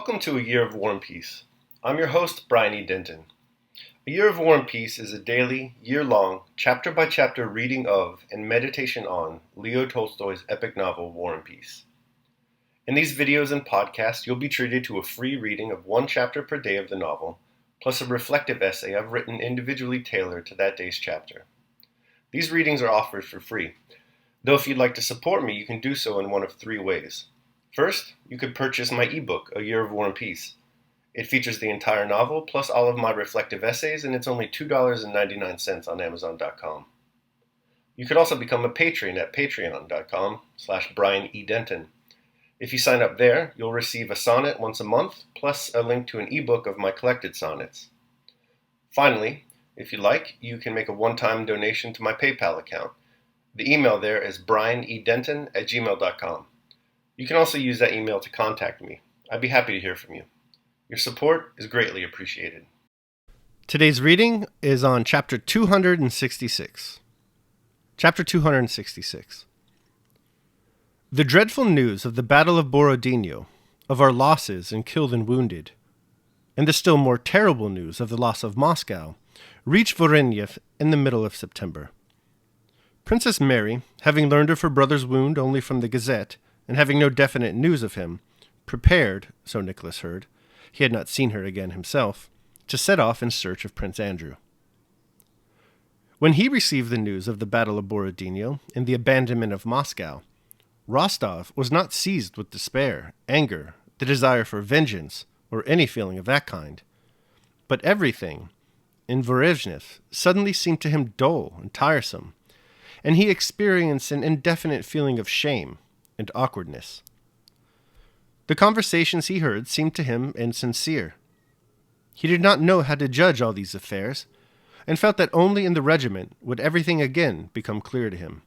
Welcome to A Year of War and Peace. I'm your host, Brian E. Denton. A Year of War and Peace is a daily, year-long, chapter-by-chapter reading of and meditation on Leo Tolstoy's epic novel, War and Peace. In these videos and podcasts, you'll be treated to a free reading of one chapter per day of the novel, plus a reflective essay I've written individually tailored to that day's chapter. These readings are offered for free, though if you'd like to support me, you can do so in one of three ways. First, you could purchase my ebook, A Year of War and Peace. It features the entire novel, plus all of my reflective essays, and it's only $2.99 on Amazon.com. You could also become a patron at patreon.com/Brian E. Denton. If you sign up there, you'll receive a sonnet once a month, plus a link to an ebook of my collected sonnets. Finally, if you like, you can make a one-time donation to my PayPal account. The email there is brianedenton@gmail.com. You can also use that email to contact me. I'd be happy to hear from you. Your support is greatly appreciated. Today's reading is on Chapter 266. Chapter 266. The dreadful news of the Battle of Borodino, of our losses in killed and wounded, and the still more terrible news of the loss of Moscow, reached Voronezh in the middle of September. Princess Mary, having learned of her brother's wound only from the Gazette, and having no definite news of him, prepared, so Nicholas heard, he had not seen her again himself, to set off in search of Prince Andrew. When he received the news of the Battle of Borodino and the abandonment of Moscow, Rostov was not seized with despair, anger, the desire for vengeance, or any feeling of that kind. But everything in Voronezh suddenly seemed to him dull and tiresome, and he experienced an indefinite feeling of shame and awkwardness. The conversations he heard seemed to him insincere. He did not know how to judge all these affairs, and felt that only in the regiment would everything again become clear to him.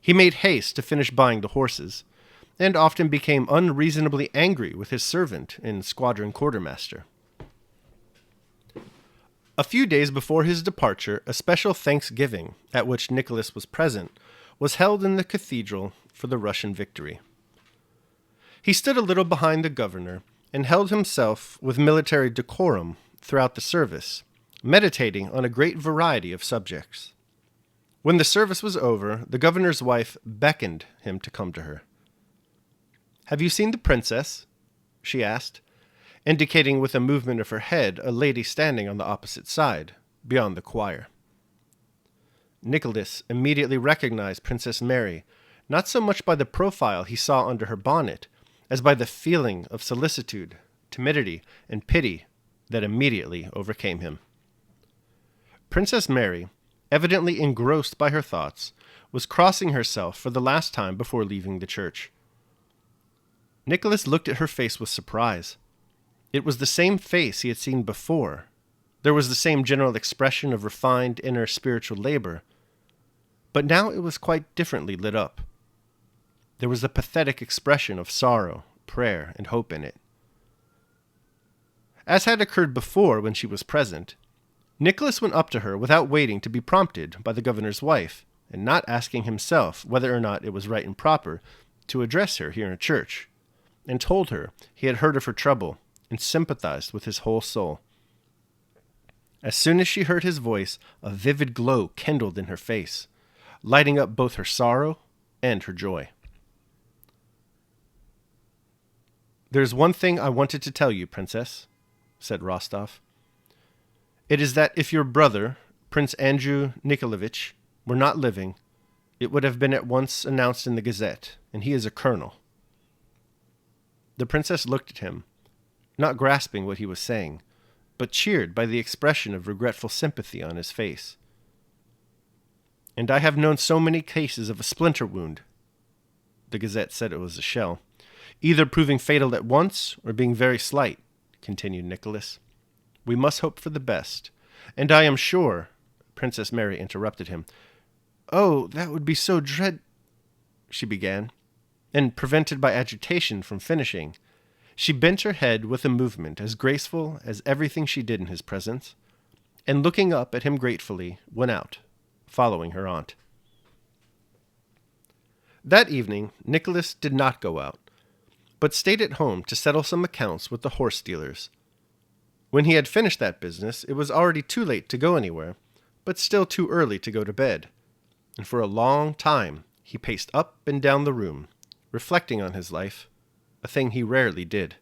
He made haste to finish buying the horses, and often became unreasonably angry with his servant and squadron quartermaster. A few days before his departure, a special thanksgiving, at which Nicholas was present, was held in the cathedral for the Russian victory. He stood a little behind the governor and held himself with military decorum throughout the service, meditating on a great variety of subjects. When the service was over, the governor's wife beckoned him to come to her. "Have you seen the princess?" she asked, indicating with a movement of her head a lady standing on the opposite side, beyond the choir. Nicholas immediately recognized Princess Mary, not so much by the profile he saw under her bonnet, as by the feeling of solicitude, timidity, and pity that immediately overcame him. Princess Mary, evidently engrossed by her thoughts, was crossing herself for the last time before leaving the church. Nicholas looked at her face with surprise. It was the same face he had seen before. There was the same general expression of refined inner spiritual labor, but now it was quite differently lit up. There was a pathetic expression of sorrow, prayer, and hope in it. As had occurred before when she was present, Nicholas went up to her without waiting to be prompted by the governor's wife, and not asking himself whether or not it was right and proper to address her here in church, and told her he had heard of her trouble and sympathized with his whole soul. As soon as she heard his voice, a vivid glow kindled in her face, lighting up both her sorrow and her joy. "There's one thing I wanted to tell you, Princess," said Rostov. "It is that if your brother, Prince Andrew Nikolaevich, were not living, it would have been at once announced in the Gazette, and he is a colonel." The princess looked at him, not grasping what he was saying, but cheered by the expression of regretful sympathy on his face. "And I have known so many cases of a splinter wound," the Gazette said it was a shell, "either proving fatal at once or being very slight," continued Nicholas. "We must hope for the best, and I am sure—" Princess Mary interrupted him. "Oh, that would be so she began, and, prevented by agitation from finishing, she bent her head with a movement as graceful as everything she did in his presence, and looking up at him gratefully, went out, following her aunt. That evening, Nicholas did not go out. but stayed at home to settle some accounts with the horse dealers. When he had finished that business, it was already too late to go anywhere, but still too early to go to bed, and for a long time he paced up and down the room, reflecting on his life, a thing he rarely did.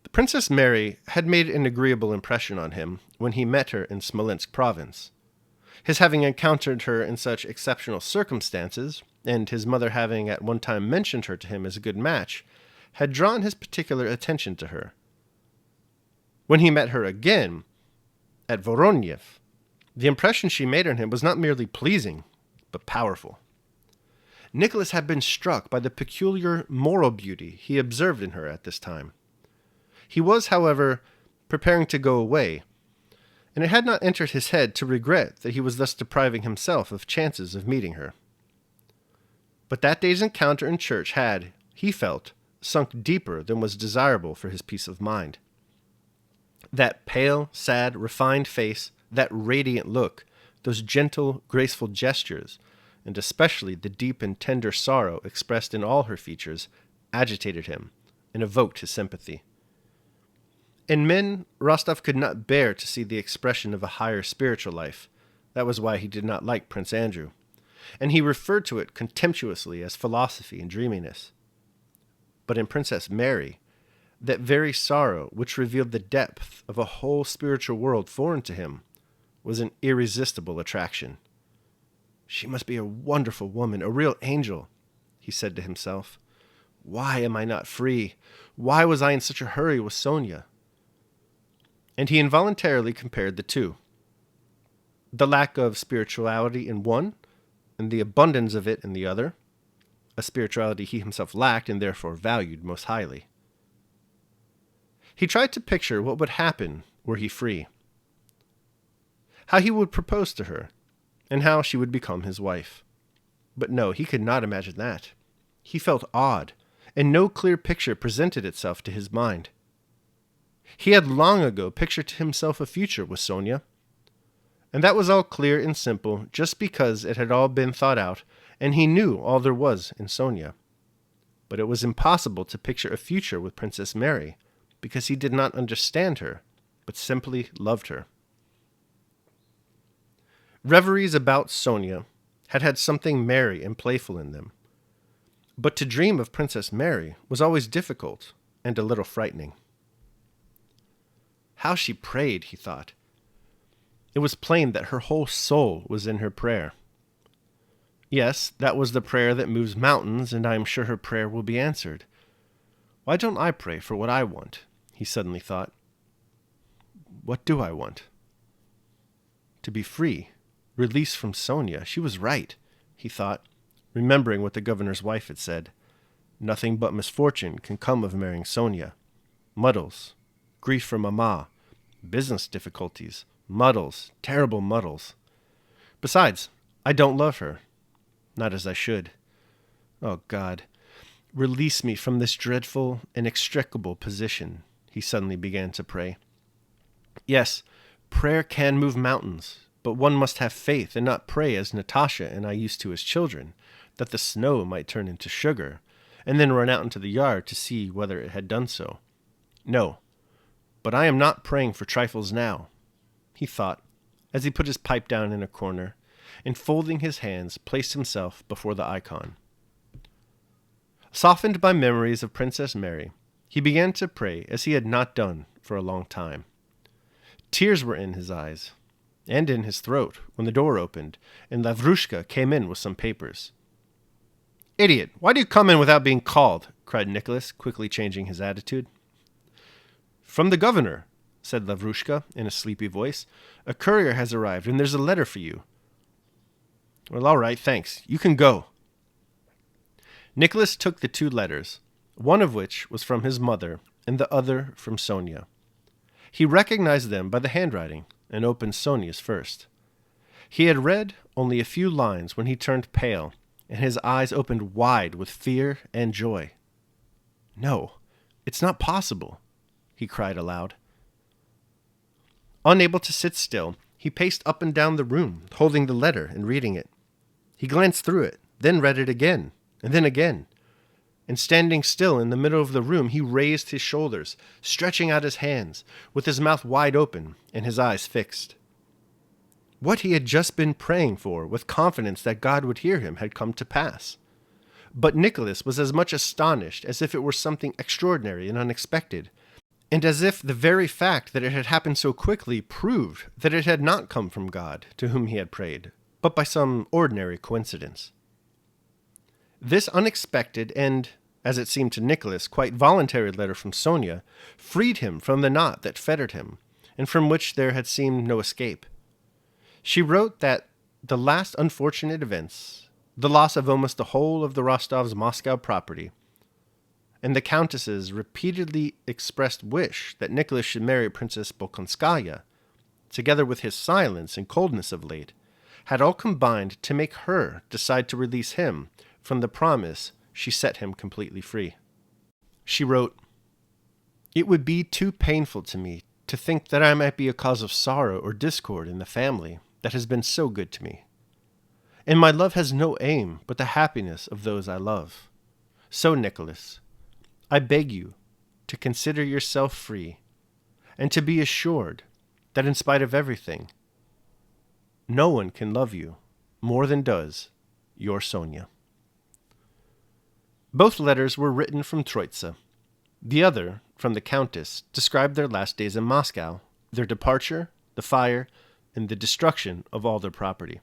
The Princess Mary had made an agreeable impression on him when he met her in Smolensk province. His having encountered her in such exceptional circumstances, and his mother having at one time mentioned her to him as a good match, had drawn his particular attention to her. When he met her again, at Voronezh, the impression she made on him was not merely pleasing, but powerful. Nicholas had been struck by the peculiar moral beauty he observed in her at this time. He was, however, preparing to go away, and it had not entered his head to regret that he was thus depriving himself of chances of meeting her. But that day's encounter in church had, he felt, sunk deeper than was desirable for his peace of mind. That pale, sad, refined face, that radiant look, those gentle, graceful gestures, and especially the deep and tender sorrow expressed in all her features, agitated him and evoked his sympathy. In men, Rostov could not bear to see the expression of a higher spiritual life. That was why he did not like Prince Andrew, and he referred to it contemptuously as philosophy and dreaminess. But in Princess Mary, that very sorrow which revealed the depth of a whole spiritual world foreign to him was an irresistible attraction. She must be a wonderful woman, a real angel, he said to himself. Why am I not free? Why was I in such a hurry with Sonia? And he involuntarily compared the two. The lack of spirituality in one, and the abundance of it in the other, a spirituality he himself lacked and therefore valued most highly. He tried to picture what would happen were he free. How he would propose to her, and how she would become his wife. But no, he could not imagine that. He felt awed, and no clear picture presented itself to his mind. He had long ago pictured to himself a future with Sonia, and that was all clear and simple just because it had all been thought out, and he knew all there was in Sonia. But it was impossible to picture a future with Princess Mary, because he did not understand her, but simply loved her. Reveries about Sonia had had something merry and playful in them, but to dream of Princess Mary was always difficult and a little frightening. How she prayed, he thought. It was plain that her whole soul was in her prayer. Yes, that was the prayer that moves mountains, and I am sure her prayer will be answered. Why don't I pray for what I want? He suddenly thought. What do I want? To be free, released from Sonia. She was right, he thought, remembering what the governor's wife had said. Nothing but misfortune can come of marrying Sonia. Muddles, grief for Mamma, business difficulties, muddles, terrible muddles. Besides, I don't love her. Not as I should. Oh, God, release me from this dreadful, inextricable position, he suddenly began to pray. Yes, prayer can move mountains, but one must have faith and not pray as Natasha and I used to as children, that the snow might turn into sugar, and then run out into the yard to see whether it had done so. No, but I am not praying for trifles now, he thought, as he put his pipe down in a corner, and folding his hands, placed himself before the icon. Softened by memories of Princess Mary, he began to pray as he had not done for a long time. Tears were in his eyes, and in his throat, when the door opened, and Lavrushka came in with some papers. "Idiot, why do you come in without being called?" cried Nicholas, quickly changing his attitude. "From the governor," said Lavrushka in a sleepy voice. "A courier has arrived, and there's a letter for you." "Well, all right, thanks. You can go." Nicholas took the two letters, one of which was from his mother, and the other from Sonia. He recognized them by the handwriting, and opened Sonia's first. He had read only a few lines when he turned pale, and his eyes opened wide with fear and joy. "No, it's not possible," he cried aloud. Unable to sit still, he paced up and down the room, holding the letter and reading it. He glanced through it, then read it again, and then again. and standing still in the middle of the room, he raised his shoulders, stretching out his hands, with his mouth wide open and his eyes fixed. What he had just been praying for, with confidence that God would hear him, had come to pass. But Nicholas was as much astonished as if it were something extraordinary and unexpected, and as if the very fact that it had happened so quickly proved that it had not come from God, to whom he had prayed, but by some ordinary coincidence. This unexpected and, as it seemed to Nicholas, quite voluntary letter from Sonia freed him from the knot that fettered him, and from which there had seemed no escape. She wrote that the last unfortunate events, the loss of almost the whole of the Rostovs' Moscow property, and the Countess's repeatedly expressed wish that Nicholas should marry Princess Bolkonskaya, together with his silence and coldness of late, had all combined to make her decide to release him from the promise she set him completely free. She wrote, "It would be too painful to me to think that I might be a cause of sorrow or discord in the family that has been so good to me. And my love has no aim but the happiness of those I love. So, Nicholas, I beg you to consider yourself free, and to be assured that in spite of everything, no one can love you more than does your Sonia." Both letters were written from Troitsa. The other, from the Countess, described their last days in Moscow, their departure, the fire, and the destruction of all their property.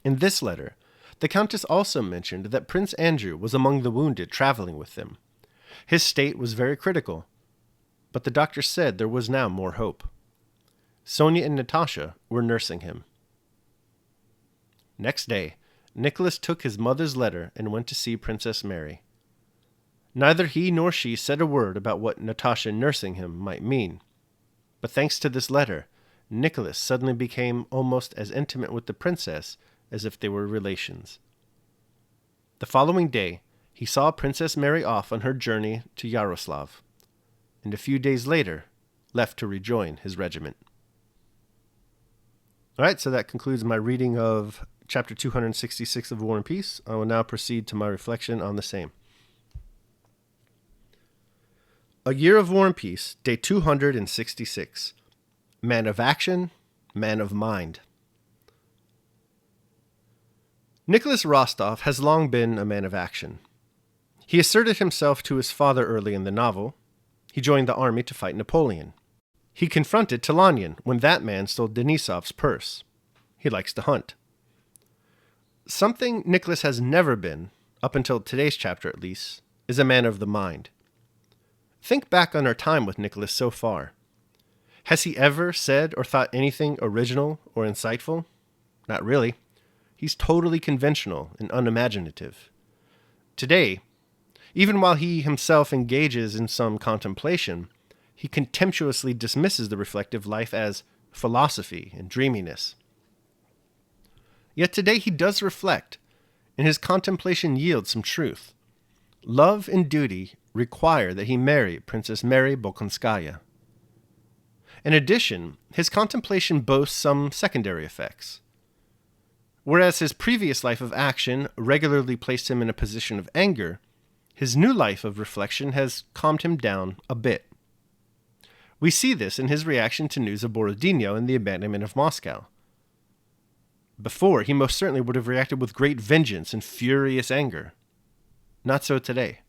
In this letter, the Countess also mentioned that Prince Andrew was among the wounded traveling with them. His state was very critical, but the doctor said there was now more hope. Sonia and Natasha were nursing him. Next day, Nicholas took his mother's letter and went to see Princess Mary. Neither he nor she said a word about what Natasha nursing him might mean, but thanks to this letter, Nicholas suddenly became almost as intimate with the princess as if they were relations. The following day, he saw Princess Mary off on her journey to Yaroslav, and a few days later left to rejoin his regiment. All right, so that concludes my reading of Chapter 266 of War and Peace. I will now proceed to my reflection on the same. A Year of War and Peace, Day 266. Man of Action, Man of Mind. Nicholas Rostov has long been a man of action. He asserted himself to his father early in the novel. He joined the army to fight Napoleon. He confronted Tilanian when that man stole Denisov's purse. He likes to hunt. Something Nicholas has never been, up until today's chapter at least, is a man of the mind. Think back on our time with Nicholas so far. Has he ever said or thought anything original or insightful? Not really. He's totally conventional and unimaginative. Today, even while he himself engages in some contemplation, he contemptuously dismisses the reflective life as philosophy and dreaminess. Yet today he does reflect, and his contemplation yields some truth. Love and duty require that he marry Princess Mary Bolkonskaya. In addition, his contemplation boasts some secondary effects. Whereas his previous life of action regularly placed him in a position of anger, his new life of reflection has calmed him down a bit. We see this in his reaction to news of Borodino and the abandonment of Moscow. Before, he most certainly would have reacted with great vengeance and furious anger. Not so today.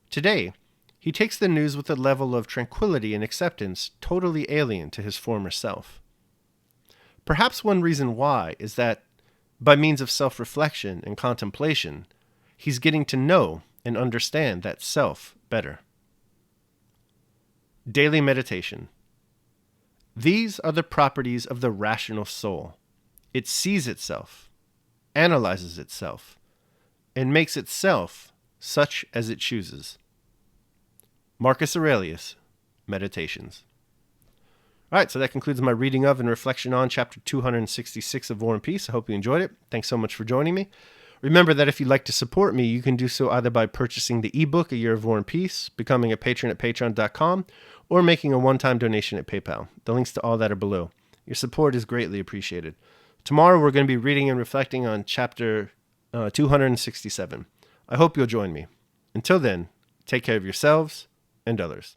Today, he takes the news with a level of tranquility and acceptance totally alien to his former self. Perhaps one reason why is that, by means of self-reflection and contemplation, he's getting to know and understand that self better. Daily meditation. These are the properties of the rational soul. It sees itself, analyzes itself, and makes itself such as it chooses. Marcus Aurelius, Meditations. All right, so that concludes my reading of and reflection on Chapter 266 of War and Peace. I hope you enjoyed it. Thanks so much for joining me. Remember that if you'd like to support me, you can do so either by purchasing the ebook, A Year of War and Peace, becoming a patron at patreon.com, or making a one-time donation at PayPal. The links to all that are below. Your support is greatly appreciated. Tomorrow we're going to be reading and reflecting on Chapter 267. I hope you'll join me. Until then, take care of yourselves and others.